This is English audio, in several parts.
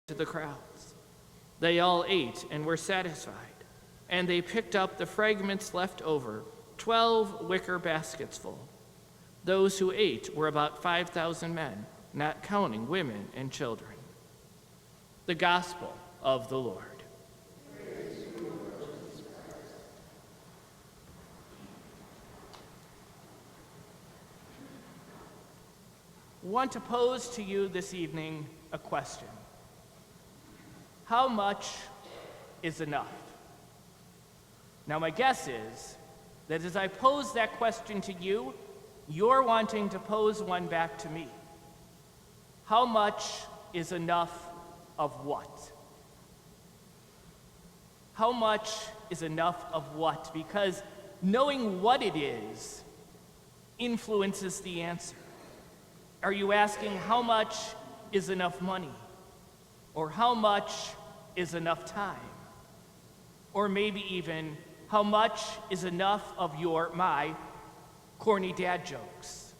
to the crowds. They all ate and were satisfied, and they picked up the fragments left over, 12 wicker baskets full. Those who ate were about 5,000 men, not counting women and children. The Gospel of the Lord. I want to pose to you this evening a question. How much is enough? Now, my guess is that as I pose that question to you, you're wanting to pose one back to me. How much is enough of what? How much is enough of what? Because knowing what it is influences the answer. Are you asking how much is enough money? Or how much is enough time? Or maybe even, how much is enough of my corny dad jokes?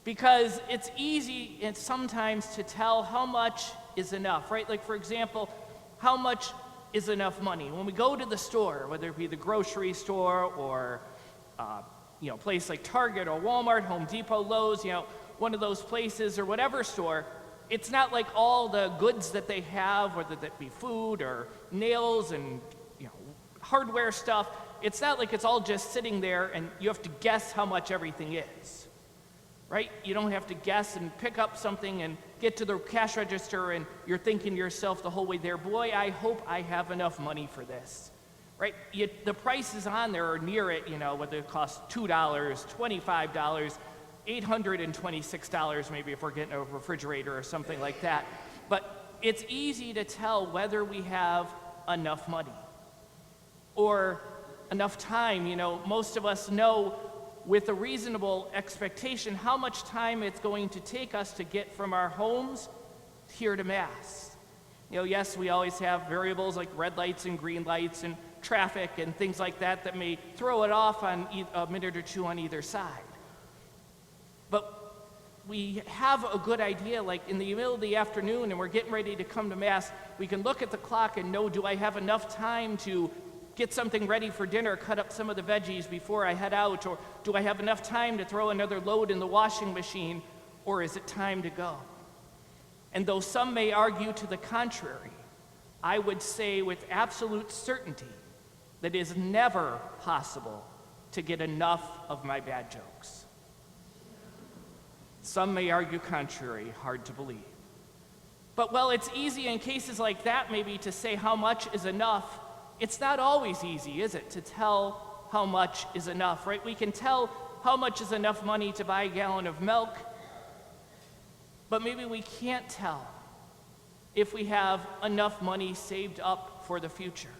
Because it's easy and sometimes to tell how much is enough, right? Like, for example, how much is enough money? When we go to the store, whether it be the grocery store or a place like Target or Walmart, Home Depot, Lowe's, one of those places or whatever store, it's not like all the goods that they have, whether that be food or nails and hardware stuff, it's not like it's all just sitting there and you have to guess how much everything is, right? You don't have to guess and pick up something and get to the cash register and you're thinking to yourself the whole way there, boy, I hope I have enough money for this, right? The prices on there are near it, whether it costs $2, $25, $826 maybe if we're getting a refrigerator or something like that. But it's easy to tell whether we have enough money or enough time. Most of us know with a reasonable expectation how much time it's going to take us to get from our homes here to Mass. Yes, we always have variables like red lights and green lights and traffic and things like that may throw it off on a minute or two on either side. But we have a good idea, like in the middle of the afternoon and we're getting ready to come to Mass, we can look at the clock and know, do I have enough time to get something ready for dinner, cut up some of the veggies before I head out, or do I have enough time to throw another load in the washing machine, or is it time to go? And though some may argue to the contrary, I would say with absolute certainty that it is never possible to get enough of my bad jokes. Some may argue contrary, hard to believe. But while it's easy in cases like that maybe to say how much is enough, it's not always easy, is it, to tell how much is enough, right? We can tell how much is enough money to buy a gallon of milk, but maybe we can't tell if we have enough money saved up for the future,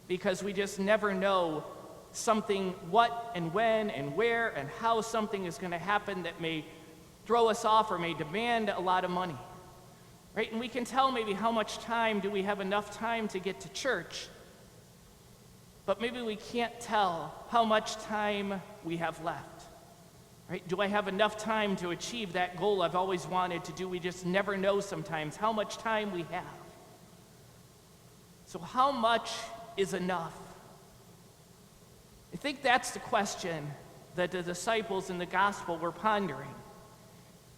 because we just never know something, what and when and where and how something is going to happen that may throw us off or may demand a lot of money, right? And we can tell maybe how much time do we have enough time to get to church, but maybe we can't tell how much time we have left, right? Do I have enough time to achieve that goal I've always wanted to do? We just never know sometimes how much time we have. So how much is enough? I think that's the question that the disciples in the gospel were pondering.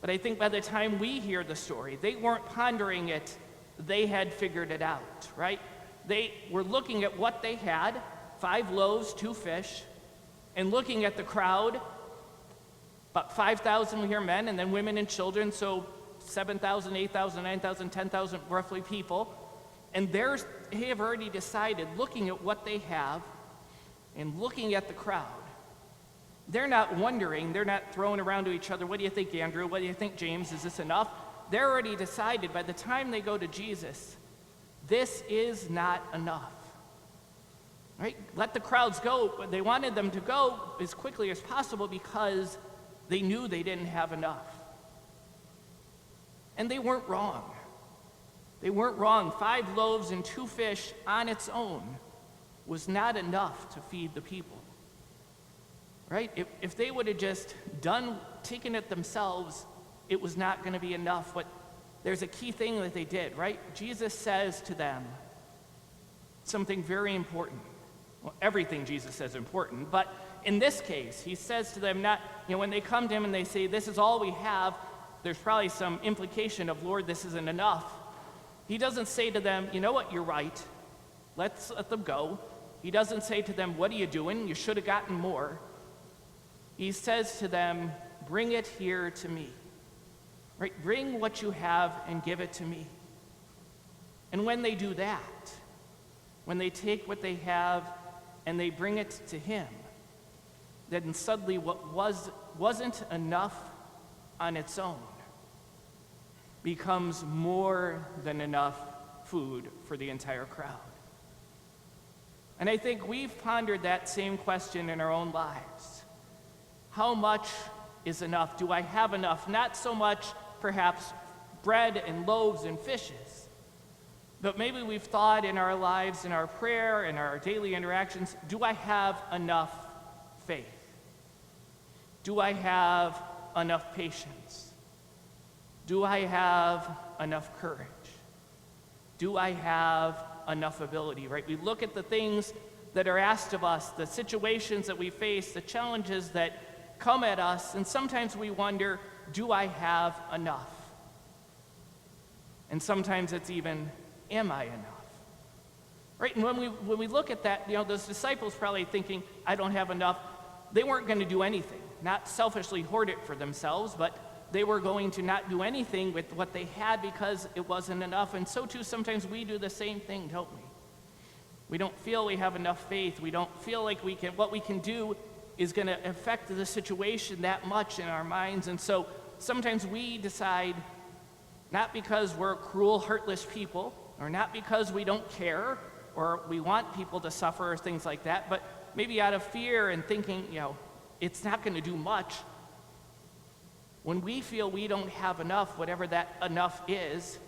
But I think by the time we hear the story, they weren't pondering it, they had figured it out, right? They were looking at what they had, 5 loaves, 2 fish, and looking at the crowd, about 5,000 here men, and then women and children, so 7,000, 8,000, 9,000, 10,000 roughly people. And they have already decided, looking at what they have and looking at the crowd, they're not wondering, they're not throwing around to each other, what do you think, Andrew? What do you think, James? Is this enough? They're already decided by the time they go to Jesus, this is not enough. Right? Let the crowds go. They wanted them to go as quickly as possible because they knew they didn't have enough. And they weren't wrong. They weren't wrong. 5 loaves and 2 fish on its own was not enough to feed the people. Right? If they would have just taken it themselves, it was not going to be enough. But there's a key thing that they did, right? Jesus says to them something very important. Well, everything Jesus says is important, but in this case, he says to them, not, when they come to him and they say, this is all we have, there's probably some implication of, Lord, this isn't enough. He doesn't say to them, you know what, you're right. Let's let them go. He doesn't say to them, what are you doing? You should have gotten more. He says to them, bring it here to me. Right? Bring what you have and give it to me. And when they do that, when they take what they have and they bring it to him, then suddenly what wasn't enough on its own becomes more than enough food for the entire crowd. And I think we've pondered that same question in our own lives. How much is enough? Do I have enough? Not so much, perhaps, bread and loaves and fishes, but maybe we've thought in our lives, in our prayer, in our daily interactions, do I have enough faith? Do I have enough patience? Do I have enough courage? Do I have enough ability, right? We look at the things that are asked of us, the situations that we face, the challenges that come at us, and sometimes we wonder, do I have enough? And sometimes it's even, am I enough? Right? And when we look at that, those disciples probably thinking, I don't have enough, they weren't going to do anything, not selfishly hoard it for themselves, but they were going to not do anything with what they had because it wasn't enough. And so too, sometimes we do the same thing, don't we? We don't feel we have enough faith. We don't feel like what we can do is going to affect the situation that much in our minds. And so sometimes we decide, not because we're cruel, heartless people, or not because we don't care, or we want people to suffer or things like that, but maybe out of fear and thinking, it's not going to do much. When we feel we don't have enough, whatever that enough is,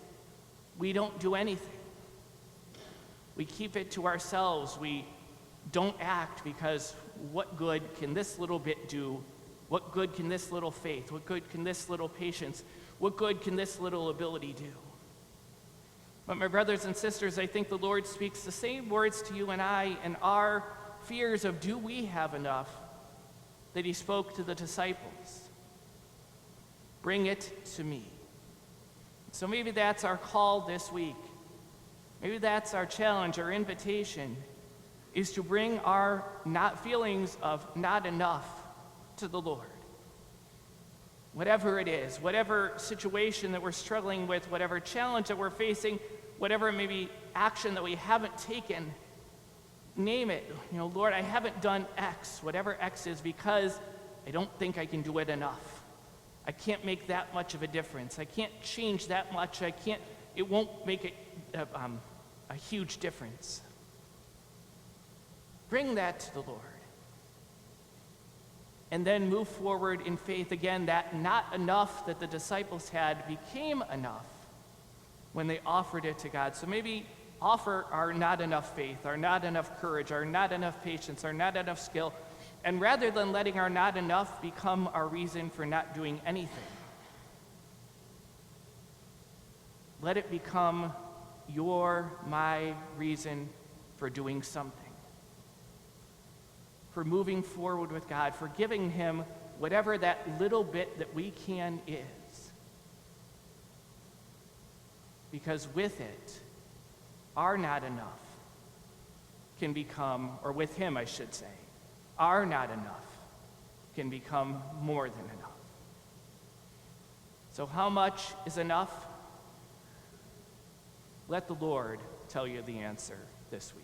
we don't do anything. We keep it to ourselves. We don't act because what good can this little bit do? What good can this little faith? What good can this little patience? What good can this little ability do? But my brothers and sisters, I think the Lord speaks the same words to you and I and our fears of do we have enough that he spoke to the disciples. Bring it to me. So maybe that's our call this week. Maybe that's our challenge, our invitation, is to bring our feelings of not enough to the Lord. Whatever it is, whatever situation that we're struggling with, whatever challenge that we're facing, whatever maybe action that we haven't taken, name it. Lord, I haven't done X, whatever X is, because I don't think I can do it enough. I can't make that much of a difference. I can't change that much. It won't make a huge difference. Bring that to the Lord. And then move forward in faith again. That not enough that the disciples had became enough when they offered it to God. So maybe offer our not enough faith, our not enough courage, our not enough patience, our not enough skill. And rather than letting our not enough become our reason for not doing anything, let it become my reason for doing something, for moving forward with God, for giving him whatever that little bit that we can is. Because with it, our not enough can become, or with him I should say, our not enough can become more than enough. So how much is enough? Let the Lord tell you the answer this week.